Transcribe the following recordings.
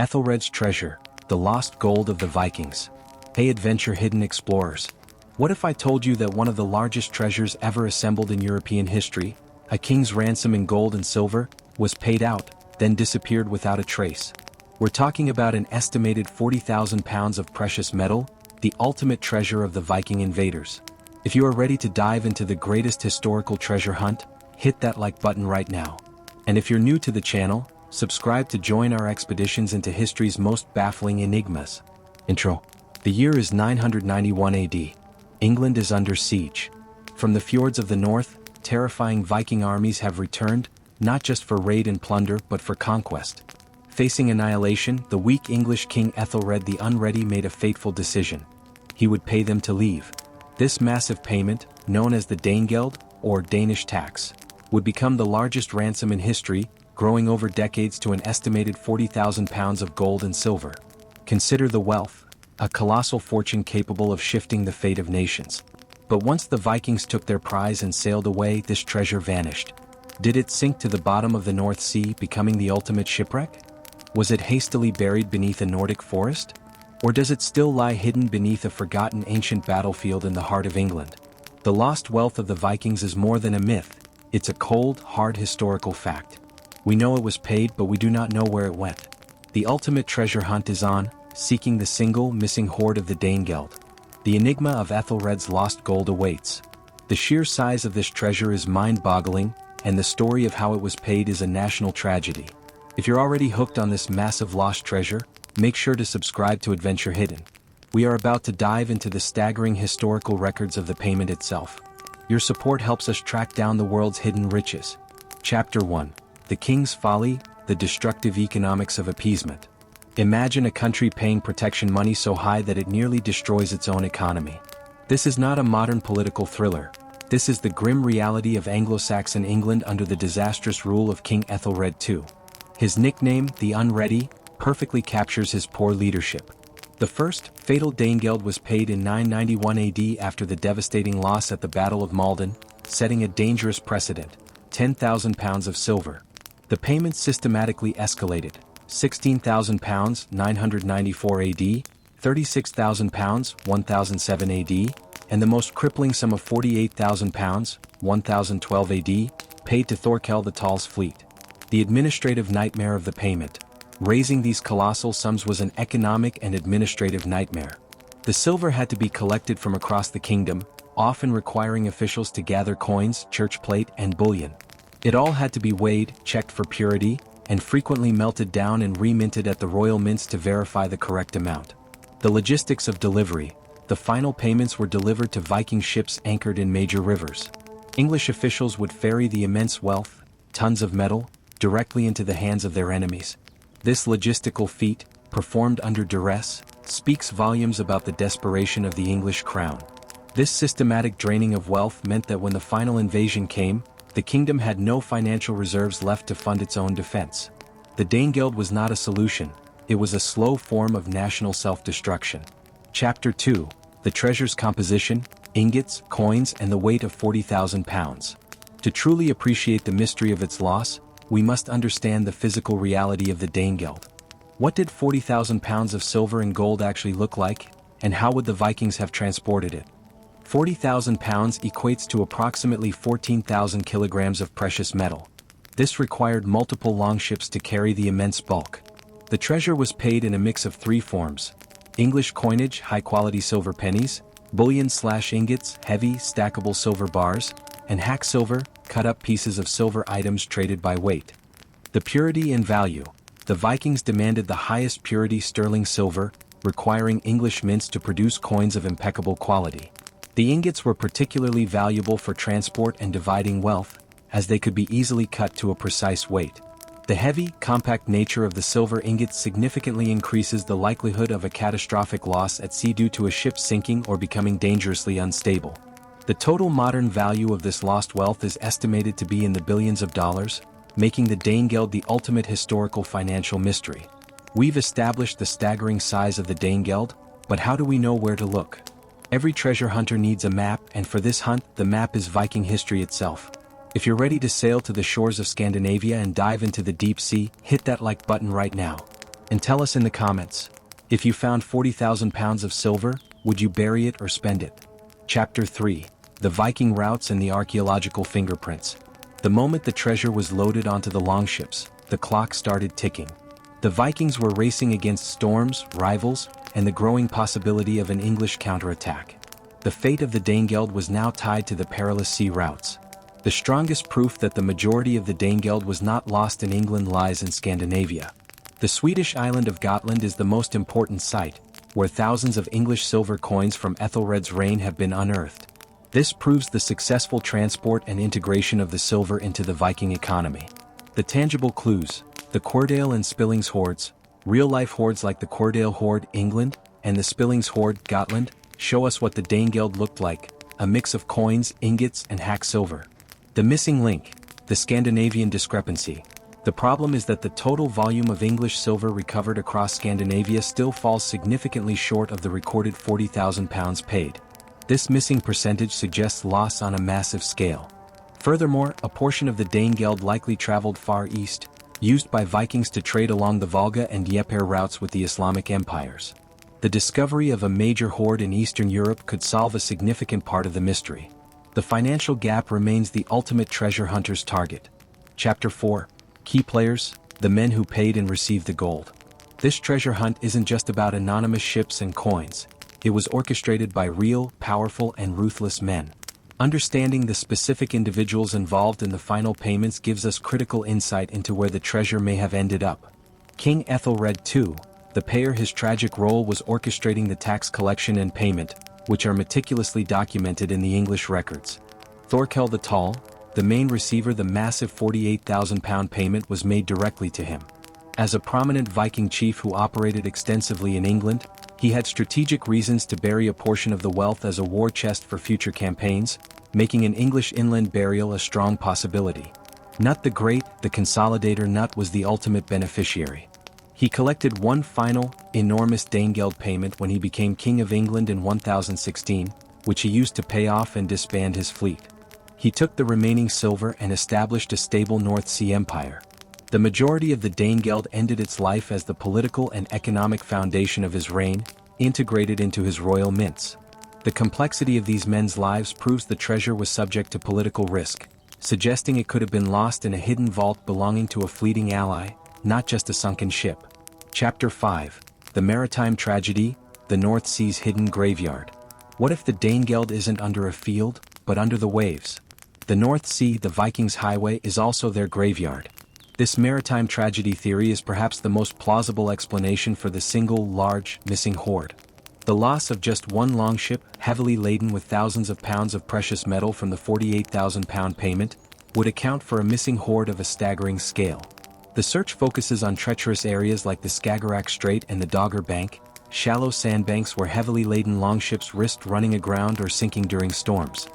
Æthelred's treasure, the lost gold of the Vikings. Hey adventure hidden explorers. What if I told you that one of the largest treasures ever assembled in European history, a king's ransom in gold and silver, was paid out, then disappeared without a trace? We're talking about an estimated 40,000 pounds of precious metal, the ultimate treasure of the Viking invaders. If you are ready to dive into the greatest historical treasure hunt, hit that like button right now. And if you're new to the channel, subscribe to join our expeditions into history's most baffling enigmas. Intro. The year is 991 AD. England is under siege. From the fjords of the north, terrifying Viking armies have returned, not just for raid and plunder but for conquest. Facing annihilation, the weak English king Æthelred the Unready made a fateful decision. He would pay them to leave. This massive payment, known as the Danegeld, or Danish tax, would become the largest ransom in history, growing over decades to an estimated 40,000 pounds of gold and silver. Consider the wealth, a colossal fortune capable of shifting the fate of nations. But once the Vikings took their prize and sailed away, this treasure vanished. Did it sink to the bottom of the North Sea, becoming the ultimate shipwreck? Was it hastily buried beneath a Nordic forest? Or does it still lie hidden beneath a forgotten ancient battlefield in the heart of England? The lost wealth of the Vikings is more than a myth, it's a cold, hard historical fact. We know it was paid, but we do not know where it went. The ultimate treasure hunt is on, seeking the single missing hoard of the Danegeld. The enigma of Æthelred's lost gold awaits. The sheer size of this treasure is mind-boggling, and the story of how it was paid is a national tragedy. If you're already hooked on this massive lost treasure, make sure to subscribe to Adventure Hidden. We are about to dive into the staggering historical records of the payment itself. Your support helps us track down the world's hidden riches. Chapter 1. The King's Folly, the Destructive Economics of Appeasement. Imagine a country paying protection money so high that it nearly destroys its own economy. This is not a modern political thriller. This is the grim reality of Anglo-Saxon England under the disastrous rule of King Æthelred II. His nickname, the Unready, perfectly captures his poor leadership. The first, fatal Danegeld was paid in 991 AD after the devastating loss at the Battle of Maldon, setting a dangerous precedent: 10,000 pounds of silver. The payments systematically escalated: 16,000 pounds 994 AD, 36,000 pounds 1007 AD, and the most crippling sum of 48,000 pounds 1012 AD, paid to Thorkel the Tall's fleet. The administrative nightmare of the payment. Raising these colossal sums was an economic and administrative nightmare. The silver had to be collected from across the kingdom, often requiring officials to gather coins, church plate, and bullion. It all had to be weighed, checked for purity, and frequently melted down and reminted at the royal mints to verify the correct amount. The logistics of delivery. The final payments were delivered to Viking ships anchored in major rivers. English officials would ferry the immense wealth, tons of metal, directly into the hands of their enemies. This logistical feat, performed under duress, speaks volumes about the desperation of the English crown. This systematic draining of wealth meant that when the final invasion came, the kingdom had no financial reserves left to fund its own defense. The Danegeld was not a solution, it was a slow form of national self-destruction. Chapter 2. The treasure's composition, ingots, coins, and the weight of 40,000 pounds. To truly appreciate the mystery of its loss, we must understand the physical reality of the Danegeld. What did 40,000 pounds of silver and gold actually look like, and how would the Vikings have transported it? 40,000 pounds equates to approximately 14,000 kilograms of precious metal. This required multiple longships to carry the immense bulk. The treasure was paid in a mix of three forms: English coinage, high-quality silver pennies; bullion/ingots, heavy, stackable silver bars; and hack silver, cut-up pieces of silver items traded by weight. The purity and value. The Vikings demanded the highest purity sterling silver, requiring English mints to produce coins of impeccable quality. The ingots were particularly valuable for transport and dividing wealth, as they could be easily cut to a precise weight. The heavy, compact nature of the silver ingots significantly increases the likelihood of a catastrophic loss at sea due to a ship sinking or becoming dangerously unstable. The total modern value of this lost wealth is estimated to be in the billions of dollars, making the Danegeld the ultimate historical financial mystery. We've established the staggering size of the Danegeld, but how do we know where to look? Every treasure hunter needs a map, and for this hunt, the map is Viking history itself. If you're ready to sail to the shores of Scandinavia and dive into the deep sea, hit that like button right now. And tell us in the comments, if you found 40,000 pounds of silver, would you bury it or spend it? Chapter 3. The Viking Routes and the Archaeological Fingerprints. The moment the treasure was loaded onto the longships, the clock started ticking. The Vikings were racing against storms, rivals, and the growing possibility of an English counterattack. The fate of the Danegeld was now tied to the perilous sea routes. The strongest proof that the majority of the Danegeld was not lost in England lies in Scandinavia. The Swedish island of Gotland is the most important site, where thousands of English silver coins from Æthelred's reign have been unearthed. This proves the successful transport and integration of the silver into the Viking economy. The tangible clues: the Cordale and Spillings hoards, real-life hoards like the Cordale hoard, England, and the Spillings hoard, Gotland, show us what the Danegeld looked like, a mix of coins, ingots, and hack silver. The missing link: the Scandinavian discrepancy. The problem is that the total volume of English silver recovered across Scandinavia still falls significantly short of the recorded 40,000 pounds paid. This missing percentage suggests loss on a massive scale. Furthermore, a portion of the Danegeld likely traveled far east, used by Vikings to trade along the Volga and Dnieper routes with the Islamic empires. The discovery of a major hoard in Eastern Europe could solve a significant part of the mystery. The financial gap remains the ultimate treasure hunter's target. Chapter 4. Key players, the men who paid and received the gold. This treasure hunt isn't just about anonymous ships and coins. It was orchestrated by real, powerful, and ruthless men. Understanding the specific individuals involved in the final payments gives us critical insight into where the treasure may have ended up. King Æthelred II, the payer. His tragic role was orchestrating the tax collection and payment, which are meticulously documented in the English records. Thorkel the Tall, the main receiver. The massive 48,000 pound payment was made directly to him. As a prominent Viking chief who operated extensively in England, he had strategic reasons to bury a portion of the wealth as a war chest for future campaigns, making an English inland burial a strong possibility. Nut the Great, the consolidator Nut, was the ultimate beneficiary. He collected one final, enormous Danegeld payment when he became King of England in 1016, which he used to pay off and disband his fleet. He took the remaining silver and established a stable North Sea empire. The majority of the Danegeld ended its life as the political and economic foundation of his reign, integrated into his royal mints. The complexity of these men's lives proves the treasure was subject to political risk, suggesting it could have been lost in a hidden vault belonging to a fleeting ally, not just a sunken ship. Chapter 5. The Maritime Tragedy, the North Sea's Hidden Graveyard. What if the Danegeld isn't under a field, but under the waves? The North Sea, the Vikings' highway, is also their graveyard. This maritime tragedy theory is perhaps the most plausible explanation for the single, large, missing hoard. The loss of just one longship, heavily laden with thousands of pounds of precious metal from the 48,000 pound payment, would account for a missing hoard of a staggering scale. The search focuses on treacherous areas like the Skagerrak Strait and the Dogger Bank, shallow sandbanks where heavily laden longships risked running aground or sinking during storms.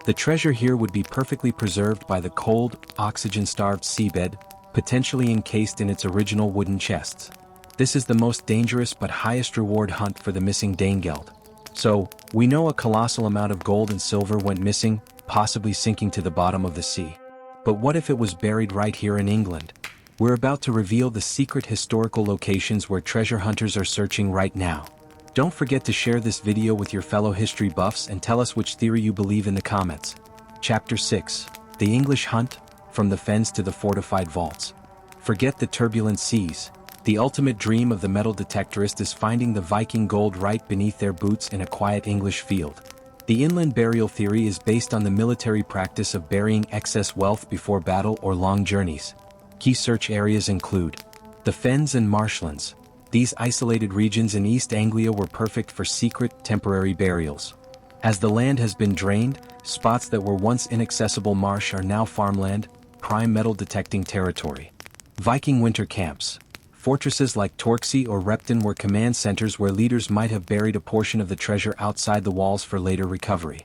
The treasure here would be perfectly preserved by the cold, oxygen-starved seabed, potentially encased in its original wooden chests. This is the most dangerous but highest reward hunt for the missing Danegeld. So, we know a colossal amount of gold and silver went missing, possibly sinking to the bottom of the sea. But what if it was buried right here in England? We're about to reveal the secret historical locations where treasure hunters are searching right now. Don't forget to share this video with your fellow history buffs and tell us which theory you believe in the comments. Chapter 6. The English Hunt, from the fens to the fortified vaults. Forget the turbulent seas. The ultimate dream of the metal detectorist is finding the Viking gold right beneath their boots in a quiet English field. The inland burial theory is based on the military practice of burying excess wealth before battle or long journeys. Key search areas include the fens and marshlands. These isolated regions in East Anglia were perfect for secret, temporary burials. As the land has been drained, spots that were once inaccessible marsh are now farmland, prime metal detecting territory. Viking winter camps. Fortresses like Torksey or Repton were command centers where leaders might have buried a portion of the treasure outside the walls for later recovery.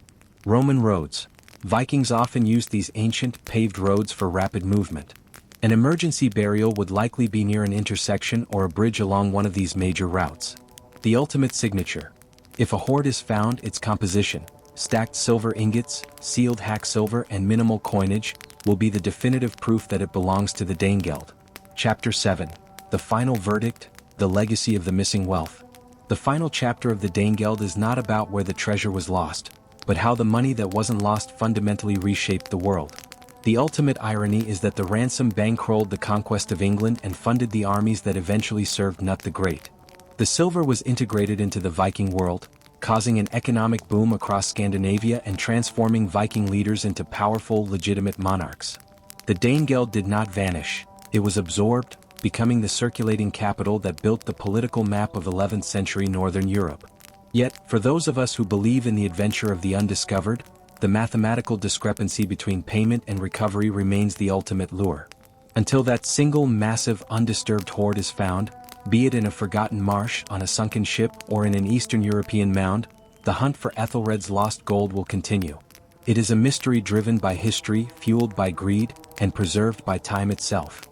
Roman roads. Vikings often used these ancient, paved roads for rapid movement. An emergency burial would likely be near an intersection or a bridge along one of these major routes. The ultimate signature. If a hoard is found, its composition, stacked silver ingots, sealed hack silver and minimal coinage, will be the definitive proof that it belongs to the Danegeld. Chapter 7. The Final Verdict, the the legacy of the missing wealth. The final chapter of the Danegeld is not about where the treasure was lost, but how the money that wasn't lost fundamentally reshaped the world. The ultimate irony is that the ransom bankrolled the conquest of England and funded the armies that eventually served Knut the Great. The silver was integrated into the Viking world, causing an economic boom across Scandinavia and transforming Viking leaders into powerful, legitimate monarchs. The Danegeld did not vanish, it was absorbed, becoming the circulating capital that built the political map of 11th century Northern Europe. Yet, for those of us who believe in the adventure of the undiscovered, the mathematical discrepancy between payment and recovery remains the ultimate lure. Until that single massive undisturbed hoard is found, be it in a forgotten marsh, on a sunken ship, or in an Eastern European mound, the hunt for Æthelred's lost gold will continue. It is a mystery driven by history, fueled by greed, and preserved by time itself.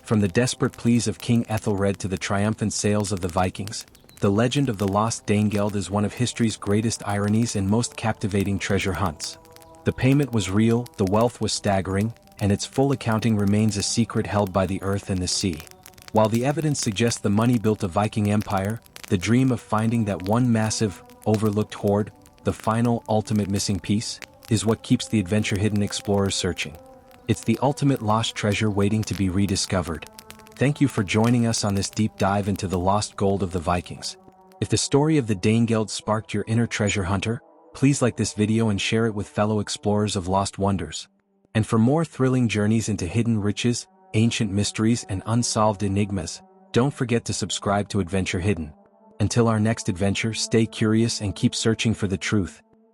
From the desperate pleas of King Æthelred to the triumphant sails of the Vikings, the legend of the lost Danegeld is one of history's greatest ironies and most captivating treasure hunts. The payment was real, the wealth was staggering, and its full accounting remains a secret held by the earth and the sea. While the evidence suggests the money built a Viking empire, the dream of finding that one massive, overlooked hoard, the final, ultimate missing piece, is what keeps the adventure-hidden explorers searching. It's the ultimate lost treasure waiting to be rediscovered. Thank you for joining us on this deep dive into the lost gold of the Vikings. If the story of the Danegeld sparked your inner treasure hunter, please like this video and share it with fellow explorers of lost wonders. And for more thrilling journeys into hidden riches, ancient mysteries, and unsolved enigmas, don't forget to subscribe to Adventure Hidden. Until our next adventure, stay curious and keep searching for the truth.